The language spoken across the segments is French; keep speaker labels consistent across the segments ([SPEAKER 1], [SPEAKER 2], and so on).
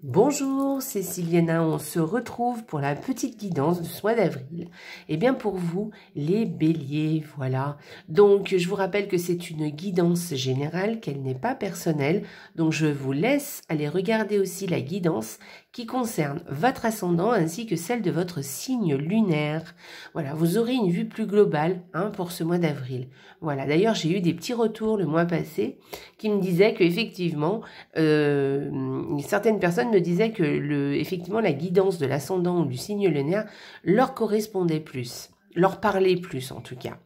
[SPEAKER 1] Bonjour, c'est Sylviana, on se retrouve pour la petite guidance de ce mois d'avril. Et bien pour vous, les béliers, voilà. Donc je vous rappelle que c'est une guidance générale, qu'elle n'est pas personnelle. Donc je vous laisse aller regarder aussi la guidance qui concerne votre ascendant ainsi que celle de votre signe lunaire. Voilà, vous aurez une vue plus globale pour ce mois d'avril. Voilà, d'ailleurs j'ai eu des petits retours le mois passé qui me disaient qu'effectivement, certaines personnes me disaient que effectivement la guidance de l'ascendant ou du signe lunaire leur correspondait plus, leur parlait plus en tout cas.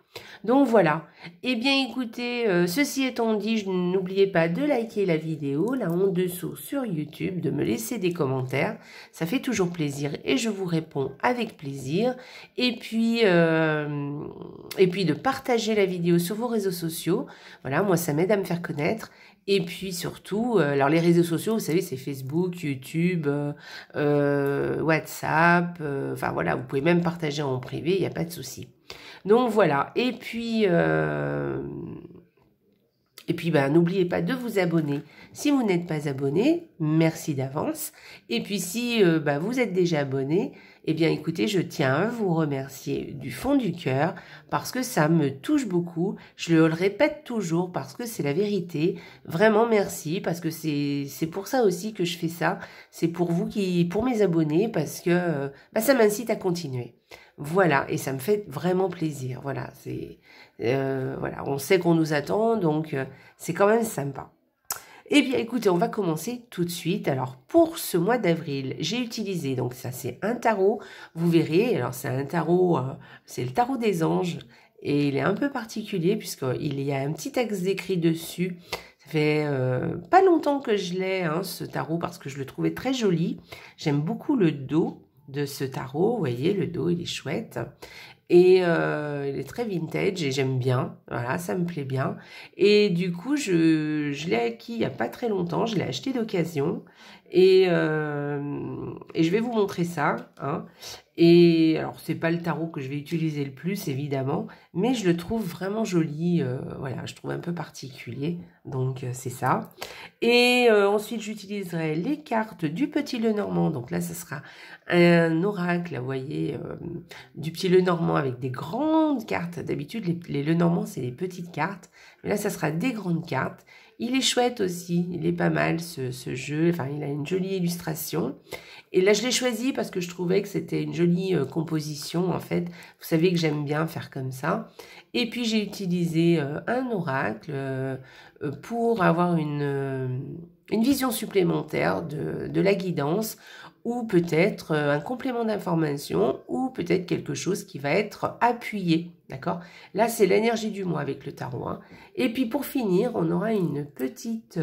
[SPEAKER 1] Donc voilà, eh bien écoutez, ceci étant dit, n'oubliez pas de liker la vidéo, là en dessous sur YouTube, de me laisser des commentaires, ça fait toujours plaisir et je vous réponds avec plaisir. Et puis de partager la vidéo sur vos réseaux sociaux, voilà, moi ça m'aide à me faire connaître. Et puis surtout, alors les réseaux sociaux, vous savez, c'est Facebook, YouTube, WhatsApp, enfin voilà, vous pouvez même partager en privé, il n'y a pas de souci. Donc voilà, et puis n'oubliez pas de vous abonner. Si vous n'êtes pas abonné, merci d'avance. Et puis si vous êtes déjà abonné, eh bien écoutez, je tiens à vous remercier du fond du cœur parce que ça me touche beaucoup. Je le répète toujours parce que c'est la vérité. Vraiment merci parce que c'est pour ça aussi que je fais ça. C'est pour vous pour mes abonnés parce que ça m'incite à continuer. Voilà, et ça me fait vraiment plaisir. Voilà, voilà, on sait qu'on nous attend, donc c'est quand même sympa. Eh bien, écoutez, on va commencer tout de suite. Alors, pour ce mois d'avril, j'ai utilisé, donc ça c'est un tarot, vous verrez, alors c'est un tarot, c'est le tarot des anges, et il est un peu particulier puisqu'il y a un petit texte écrit dessus. Ça fait pas longtemps que je l'ai, ce tarot, parce que je le trouvais très joli. J'aime beaucoup le dos de ce tarot, vous voyez, le dos, il est chouette. Et il est très vintage et j'aime bien, voilà, ça me plaît bien. Et du coup, je l'ai acquis il n'y a pas très longtemps, je l'ai acheté d'occasion. Et je vais vous montrer ça. Et alors, c'est pas le tarot que je vais utiliser le plus, évidemment, mais je le trouve vraiment joli, voilà, je trouve un peu particulier, donc c'est ça. Et ensuite, j'utiliserai les cartes du Petit Lenormand, donc là, ce sera un oracle, vous voyez, du Petit Lenormand avec des grandes cartes. D'habitude, les Lenormands, c'est les petites cartes, mais là, ça sera des grandes cartes. Il est chouette aussi, il est pas mal ce jeu, enfin il a une jolie illustration. Et là je l'ai choisi parce que je trouvais que c'était une jolie composition en fait. Vous savez que j'aime bien faire comme ça. Et puis j'ai utilisé un oracle pour avoir une vision supplémentaire de la guidance ou peut-être un complément d'information ou peut-être quelque chose qui va être appuyé, d'accord? Là, c'est l'énergie du mois avec le tarot. Et puis pour finir, on aura une petite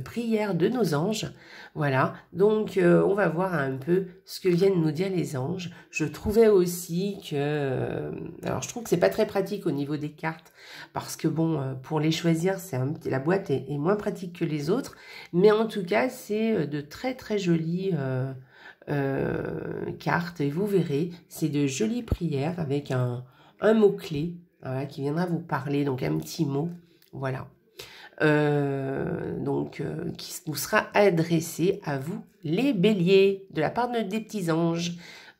[SPEAKER 1] prière de nos anges. Voilà, donc on va voir un peu ce que viennent nous dire les anges. Je trouvais aussi que... alors je trouve que c'est pas très pratique au niveau des cartes, parce que bon, pour les choisir, la boîte est moins pratique que les autres, mais en tout cas, c'est de très très jolies cartes, et vous verrez, c'est de jolies prières avec un mot-clé, voilà, qui viendra vous parler, donc un petit mot, voilà. Qui vous sera adressé à vous, les béliers, de la part des petits anges.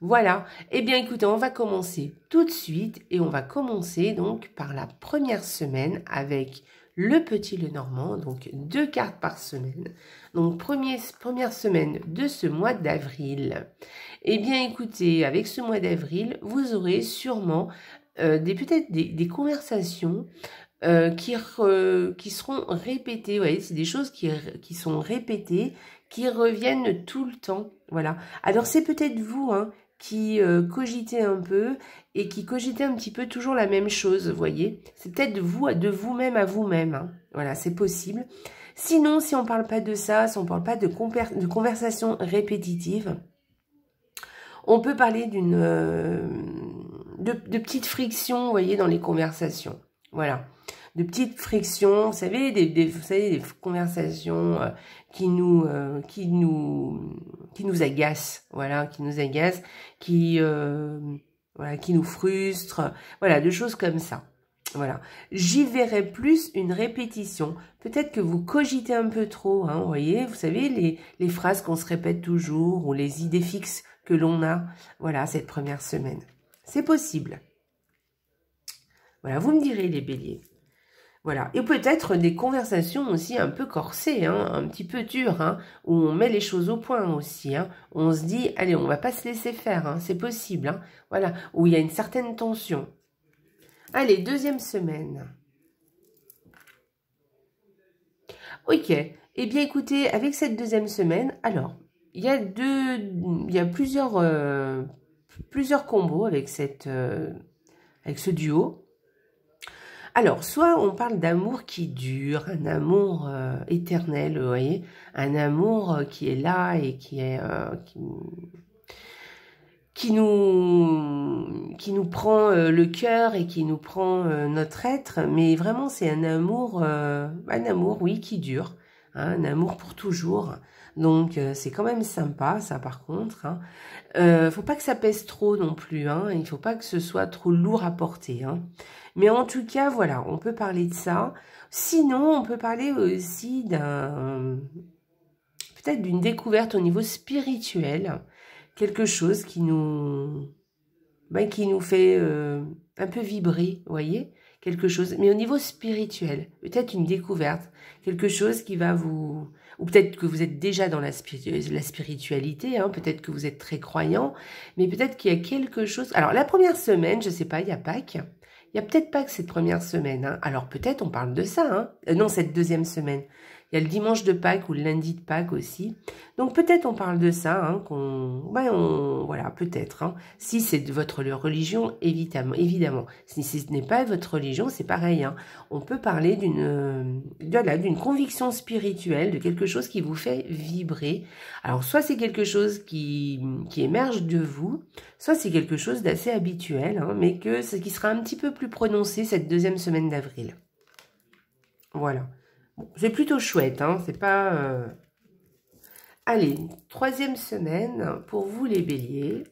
[SPEAKER 1] Voilà. Eh bien, écoutez, on va commencer tout de suite et on va commencer donc par la première semaine avec le Petit Lenormand, donc 2 cartes par semaine. Donc, première semaine de ce mois d'avril. Eh bien, écoutez, avec ce mois d'avril, vous aurez sûrement peut-être des conversations qui seront répétées. Vous voyez, c'est des choses qui sont répétées, qui reviennent tout le temps. Voilà. Alors, c'est peut-être vous qui cogitez un peu et qui cogitez un petit peu toujours la même chose, vous voyez. C'est peut-être de vous-même à vous-même. Voilà, c'est possible. Sinon, si on ne parle pas de ça, si on ne parle pas de conversations répétitives, on peut parler de petites frictions, vous voyez, dans les conversations. Voilà. De petites frictions, vous savez, des conversations qui nous agacent, voilà, qui nous agacent, qui nous frustrent, voilà, de choses comme ça. Voilà, j'y verrai plus une répétition. Peut-être que vous cogitez un peu trop, hein, vous voyez, vous savez, les phrases qu'on se répète toujours ou les idées fixes que l'on a, voilà, cette première semaine. C'est possible. Voilà, vous me direz les béliers. Voilà, et peut-être des conversations aussi un peu corsées, hein, un petit peu dures, hein, où on met les choses au point aussi. Hein, on se dit, allez, on va pas se laisser faire, hein, c'est possible. Hein, voilà, où il y a une certaine tension. Allez, deuxième semaine. Ok, eh bien écoutez, avec cette deuxième semaine, alors, il y a plusieurs combos avec avec ce duo. Alors, soit on parle d'amour qui dure, un amour éternel, vous voyez, un amour qui est là et qui nous prend le cœur et qui nous prend notre être, mais vraiment c'est un amour, oui, qui dure, hein, un amour pour toujours. Donc c'est quand même sympa, ça par contre. Hein. Faut pas que ça pèse trop non plus, hein. Il faut pas que ce soit trop lourd à porter. Hein. Mais en tout cas, voilà, on peut parler de ça. Sinon, on peut parler aussi peut-être d'une découverte au niveau spirituel. Quelque chose qui nous fait un peu vibrer, vous voyez, quelque chose, mais au niveau spirituel, peut-être une découverte, quelque chose qui va vous... Ou peut-être que vous êtes déjà dans la spiritualité, hein, peut-être que vous êtes très croyant, mais peut-être qu'il y a quelque chose... Alors, la première semaine, je sais pas, il y a Pâques, il y a peut-être Pâques cette première semaine, hein. Alors peut-être on parle de ça, hein. Non, cette deuxième semaine. Il y a le dimanche de Pâques ou le lundi de Pâques aussi. Donc peut-être on parle de ça, hein, voilà, peut-être. Hein. Si c'est de votre religion, évidemment. Si ce n'est pas votre religion, c'est pareil. Hein. On peut parler d'une conviction spirituelle, de quelque chose qui vous fait vibrer. Alors soit c'est quelque chose qui émerge de vous, soit c'est quelque chose d'assez habituel, hein, mais qui sera un petit peu plus prononcé cette deuxième semaine d'avril. Voilà. Bon, c'est plutôt chouette, hein, c'est pas... Allez, troisième semaine pour vous les béliers.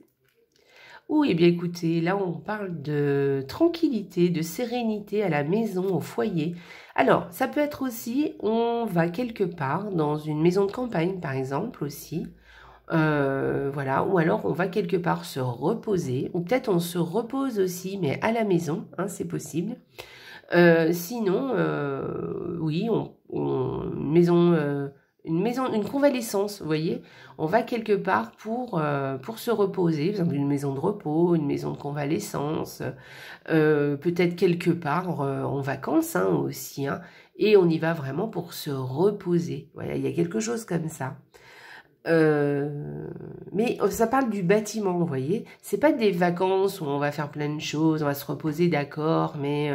[SPEAKER 1] Eh bien écoutez, là on parle de tranquillité, de sérénité à la maison, au foyer. Alors, ça peut être aussi, on va quelque part dans une maison de campagne par exemple aussi. Voilà, ou alors on va quelque part se reposer, ou peut-être on se repose aussi, mais à la maison, hein, c'est possible. Sinon, oui, une convalescence, vous voyez. On va quelque part pour se reposer, par exemple une maison de repos, une maison de convalescence, peut-être quelque part en vacances hein, aussi, hein, et on y va vraiment pour se reposer. Voilà, il y a quelque chose comme ça. Mais ça parle du bâtiment, vous voyez. C'est pas des vacances où on va faire plein de choses, on va se reposer, d'accord, mais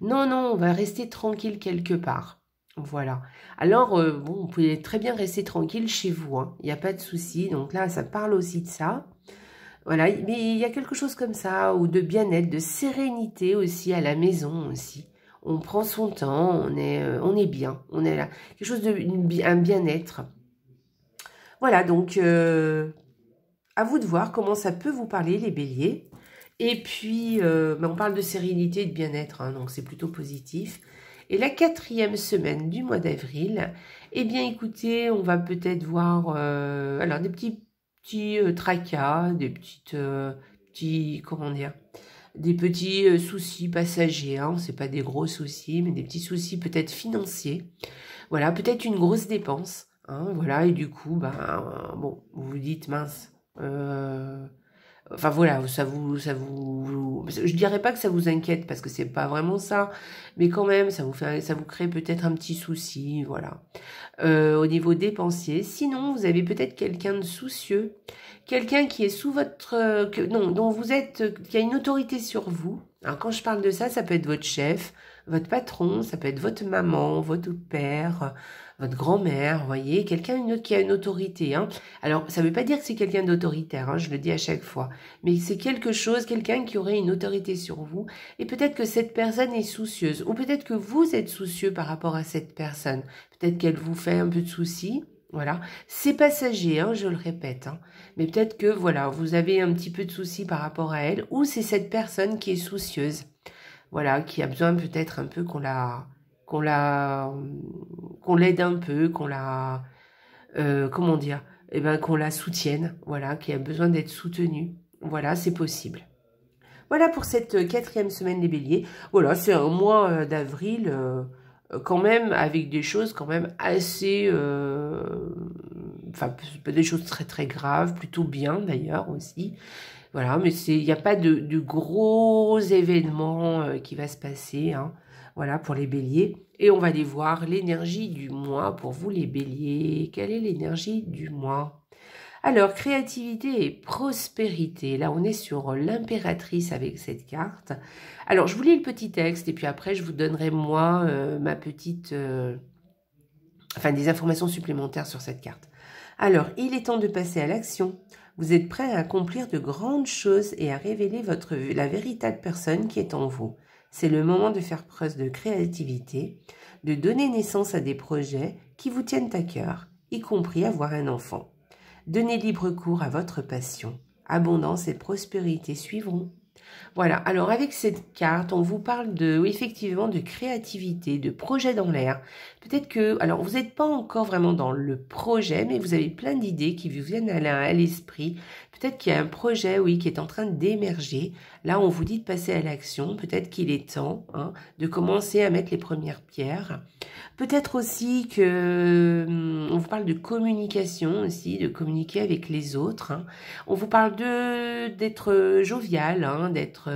[SPEAKER 1] non, on va rester tranquille quelque part. Voilà. Alors, bon, vous pouvez très bien rester tranquille chez vous, hein. Il n'y a pas de souci. Donc là, ça parle aussi de ça. Voilà, mais il y a quelque chose comme ça, ou de bien-être, de sérénité aussi à la maison aussi. On prend son temps, on est bien, on est là. Quelque chose un bien-être. Voilà, donc à vous de voir comment ça peut vous parler, les béliers. Et puis, on parle de sérénité et de bien-être, hein, donc c'est plutôt positif. Et la quatrième semaine du mois d'avril, eh bien écoutez, on va peut-être voir alors des petits tracas, des comment dire, des petits soucis passagers, hein, c'est pas des gros soucis, mais des petits soucis peut-être financiers. Voilà, peut-être une grosse dépense. Hein, voilà, et du coup, bon, vous vous dites, mince, enfin voilà, je dirais pas que ça vous inquiète parce que c'est pas vraiment ça, mais quand même, ça vous crée peut-être un petit souci, voilà. Au niveau dépensier, sinon vous avez peut-être quelqu'un de soucieux, quelqu'un qui est sous votre, dont vous êtes, qui a une autorité sur vous. Alors quand je parle de ça, ça peut être votre chef, votre patron, ça peut être votre maman, votre père, votre grand-mère, vous voyez, quelqu'un qui a une autorité. Hein. Alors, ça ne veut pas dire que c'est quelqu'un d'autoritaire, hein, je le dis à chaque fois, mais c'est quelqu'un qui aurait une autorité sur vous, et peut-être que cette personne est soucieuse, ou peut-être que vous êtes soucieux par rapport à cette personne, peut-être qu'elle vous fait un peu de soucis, voilà. C'est passager, hein, je le répète, hein, mais peut-être que, voilà, vous avez un petit peu de soucis par rapport à elle, ou c'est cette personne qui est soucieuse. voilà, qui a besoin peut-être un peu qu'on l'aide un peu, comment dire, eh ben, qu'on la soutienne, voilà, qui a besoin d'être soutenue. Voilà, c'est possible. Voilà pour cette quatrième semaine des béliers. Voilà, c'est un mois d'avril quand même avec des choses quand même assez... Enfin, pas des choses très très graves, plutôt bien d'ailleurs aussi. Voilà, mais il n'y a pas de gros événements qui va se passer, hein. Voilà, pour les béliers. Et on va aller voir l'énergie du mois pour vous les béliers. Quelle est l'énergie du mois? Alors, créativité et prospérité. Là, on est sur l'impératrice avec cette carte. Alors, je vous lis le petit texte et puis après, je vous donnerai, moi, ma petite... enfin, des informations supplémentaires sur cette carte. Alors, il est temps de passer à l'action. Vous êtes prêt à accomplir de grandes choses et à révéler la véritable personne qui est en vous. C'est le moment de faire preuve de créativité, de donner naissance à des projets qui vous tiennent à cœur, y compris avoir un enfant. Donnez libre cours à votre passion. Abondance et prospérité suivront. Voilà, alors avec cette carte, on vous parle effectivement de créativité, de projet dans l'air. Peut-être que, alors vous n'êtes pas encore vraiment dans le projet, mais vous avez plein d'idées qui vous viennent à l'esprit. Peut-être qu'il y a un projet, oui, qui est en train d'émerger. Là, on vous dit de passer à l'action. Peut-être qu'il est temps de commencer à mettre les premières pierres. Peut-être aussi que on vous parle de communication aussi, de communiquer avec les autres. On vous parle d'être jovial, d'être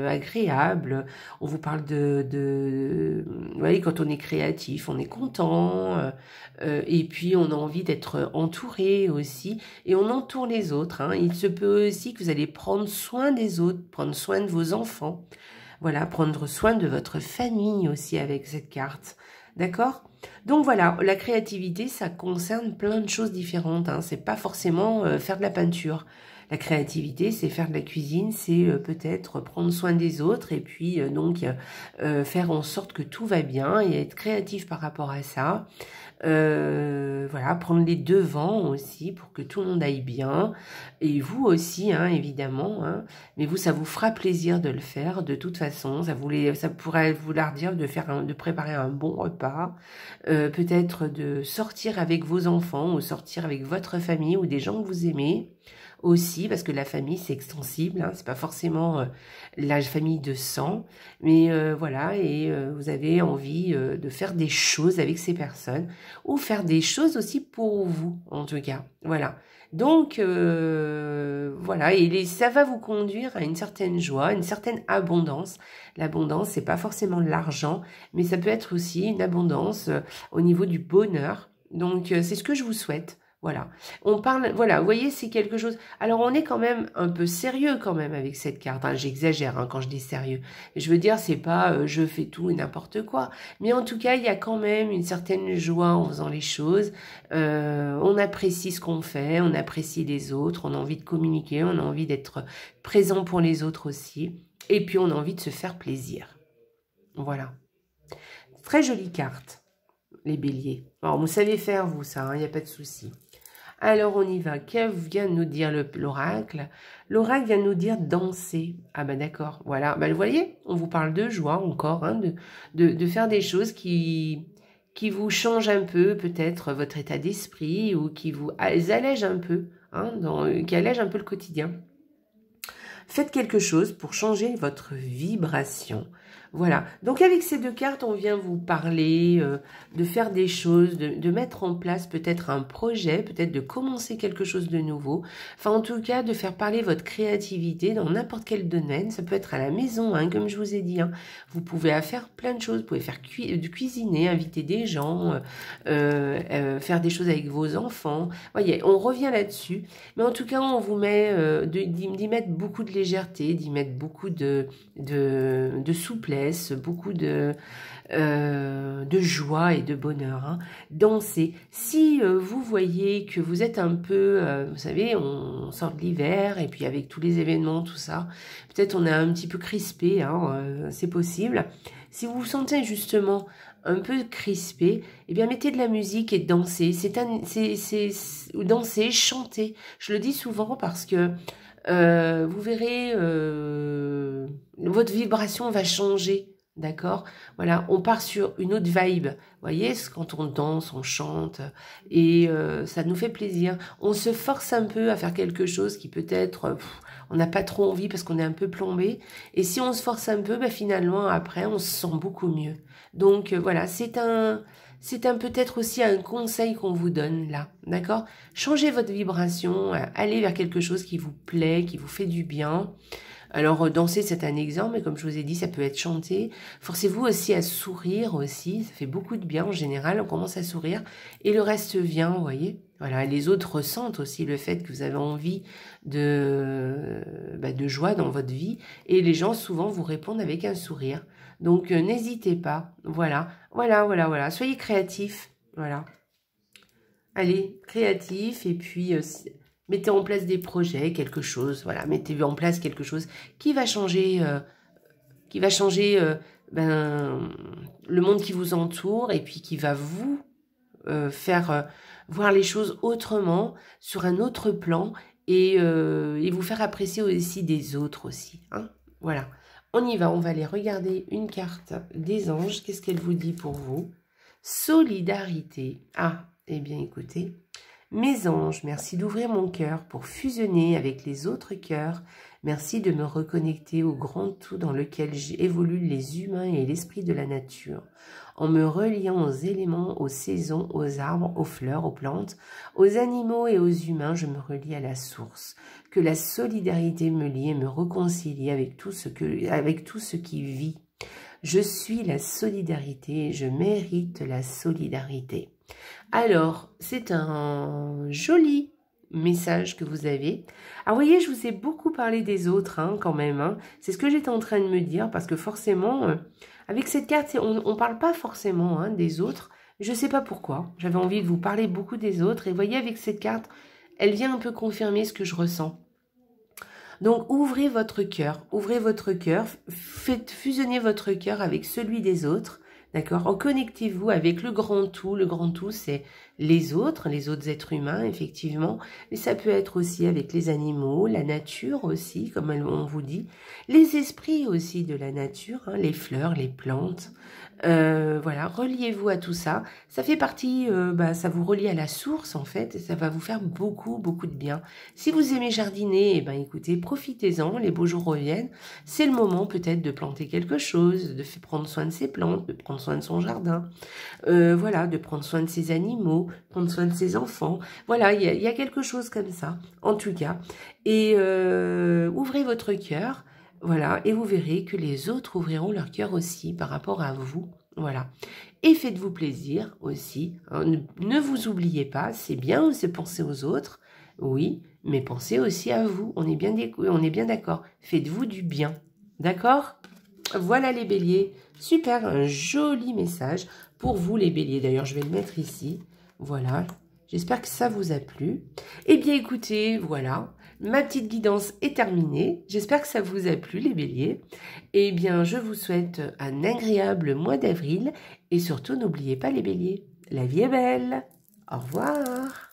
[SPEAKER 1] agréable. On vous parle vous voyez, quand on est créatif, on est content. Et puis, on a envie d'être entouré aussi. Et on entoure les autres. Il se peut aussi que vous allez prendre soin des autres, prendre soin de vos enfants. Voilà, prendre soin de votre famille aussi avec cette carte. D'accord? Donc voilà, la créativité, ça concerne plein de choses différentes. C'est pas forcément faire de la peinture. La créativité, c'est faire de la cuisine, c'est peut-être prendre soin des autres et puis faire en sorte que tout va bien et être créatif par rapport à ça. Voilà, prendre les devants aussi pour que tout le monde aille bien. Et vous aussi, évidemment. Mais vous, ça vous fera plaisir de le faire. De toute façon, ça pourrait vouloir dire de préparer un bon repas. Peut-être de sortir avec vos enfants ou sortir avec votre famille ou des gens que vous aimez. Aussi, parce que la famille, c'est extensible, c'est pas forcément la famille de sang, mais voilà, et vous avez envie de faire des choses avec ces personnes, ou faire des choses aussi pour vous, en tout cas, voilà. Donc, voilà, et ça va vous conduire à une certaine joie, une certaine abondance. L'abondance, c'est pas forcément l'argent, mais ça peut être aussi une abondance au niveau du bonheur. Donc, c'est ce que je vous souhaite. Voilà, on parle, voilà, vous voyez, c'est quelque chose. Alors, on est quand même un peu sérieux quand même avec cette carte. J'exagère quand je dis sérieux. Je veux dire, c'est pas je fais tout et n'importe quoi. Mais en tout cas, il y a quand même une certaine joie en faisant les choses. On apprécie ce qu'on fait, on apprécie les autres, on a envie de communiquer, on a envie d'être présent pour les autres aussi. Et puis, on a envie de se faire plaisir. Voilà. Très jolie carte, les béliers. Alors, vous savez faire, vous, ça, il n'y a pas de souci. Alors, on y va. Que vient nous dire l'oracle? L'oracle vient nous dire danser. Ah ben d'accord, voilà. Ben, vous voyez, on vous parle de joie encore, de faire des choses qui vous changent un peu, peut-être, votre état d'esprit, ou qui vous allègent un peu, qui allègent un peu le quotidien. Faites quelque chose pour changer votre vibration. Voilà, donc avec ces deux cartes, on vient vous parler de faire des choses, de mettre en place peut-être un projet, peut-être de commencer quelque chose de nouveau. Enfin, en tout cas, de faire parler votre créativité dans n'importe quel domaine. Ça peut être à la maison, comme je vous ai dit. Vous pouvez faire plein de choses. Vous pouvez faire cuisiner, inviter des gens, faire des choses avec vos enfants. Voyez, on revient là-dessus. Mais en tout cas, on vous met d'y mettre beaucoup de légèreté, d'y mettre beaucoup de souplesse, beaucoup de joie et de bonheur. Danser. Si vous voyez que vous êtes un peu, vous savez, on sort de l'hiver et puis avec tous les événements, tout ça, peut-être on est un petit peu crispé, c'est possible. Si vous vous sentez justement un peu crispé, eh bien mettez de la musique et dansez. Danser, chanter. Je le dis souvent parce que Vous verrez, votre vibration va changer. D'accord? Voilà, on part sur une autre vibe. Vous voyez, quand on danse, on chante et ça nous fait plaisir. On se force un peu à faire quelque chose qui peut-être, on n'a pas trop envie parce qu'on est un peu plombé. Et si on se force un peu, bah, finalement, après, on se sent beaucoup mieux. Donc voilà, c'est un peut-être aussi un conseil qu'on vous donne là. D'accord? Changez votre vibration, allez vers quelque chose qui vous plaît, qui vous fait du bien. Alors, danser, c'est un exemple, mais comme je vous ai dit, ça peut être chanter. Forcez-vous aussi à sourire aussi, ça fait beaucoup de bien en général, on commence à sourire et le reste vient, vous voyez. Voilà, les autres ressentent aussi le fait que vous avez envie de joie dans votre vie et les gens souvent vous répondent avec un sourire. Donc, n'hésitez pas, voilà, soyez créatifs, voilà. Allez, créatif et puis mettez en place des projets, quelque chose, voilà, mettez en place quelque chose qui va changer, le monde qui vous entoure et puis qui va vous faire voir les choses autrement, sur un autre plan et vous faire apprécier aussi des autres aussi. Hein, voilà, on y va, on va aller regarder une carte des anges. Qu'est-ce qu'elle vous dit pour vous? Solidarité. Ah, eh bien écoutez, mes anges, merci d'ouvrir mon cœur pour fusionner avec les autres cœurs. Merci de me reconnecter au grand tout dans lequel évoluent les humains et l'esprit de la nature. En me reliant aux éléments, aux saisons, aux arbres, aux fleurs, aux plantes, aux animaux et aux humains, je me relie à la source. Que la solidarité me lie et me réconcilie avec tout ce qui vit. Je suis la solidarité, je mérite la solidarité. Alors, c'est un joli message que vous avez. Alors, vous voyez, je vous ai beaucoup parlé des autres, hein, quand même. Hein. C'est ce que j'étais en train de me dire, parce que forcément, avec cette carte, on ne parle pas forcément hein, des autres. Je ne sais pas pourquoi. J'avais envie de vous parler beaucoup des autres. Et vous voyez, avec cette carte, elle vient un peu confirmer ce que je ressens. Donc, ouvrez votre cœur, faites fusionner votre cœur avec celui des autres, d'accord? Connectez-vous avec le grand tout, c'est les autres êtres humains, effectivement, mais ça peut être aussi avec les animaux, la nature aussi, comme on vous dit, les esprits aussi de la nature, hein, les fleurs, les plantes, voilà, reliez-vous à tout ça. Ça fait partie, ça vous relie à la source en fait, et ça va vous faire beaucoup de bien. Si vous aimez jardiner, eh ben écoutez, profitez-en, les beaux jours reviennent. C'est le moment peut-être de planter quelque chose, de prendre soin de ses plantes, de prendre soin de son jardin, voilà, de prendre soin de ses animaux, prendre soin de ses enfants. Voilà, il y a quelque chose comme ça, en tout cas. Et ouvrez votre cœur. Voilà, et vous verrez que les autres ouvriront leur cœur aussi par rapport à vous. Voilà. Et faites-vous plaisir aussi. Hein. Ne vous oubliez pas, c'est bien de penser aux autres, oui, mais pensez aussi à vous. On est bien d'accord. Faites-vous du bien. D'accord? Voilà les béliers. Super, un joli message pour vous les béliers. D'ailleurs, je vais le mettre ici. Voilà. J'espère que ça vous a plu. Eh bien, écoutez, voilà. Ma petite guidance est terminée. J'espère que ça vous a plu, les béliers. Eh bien, je vous souhaite un agréable mois d'avril. Et surtout, n'oubliez pas, les béliers, la vie est belle. Au revoir.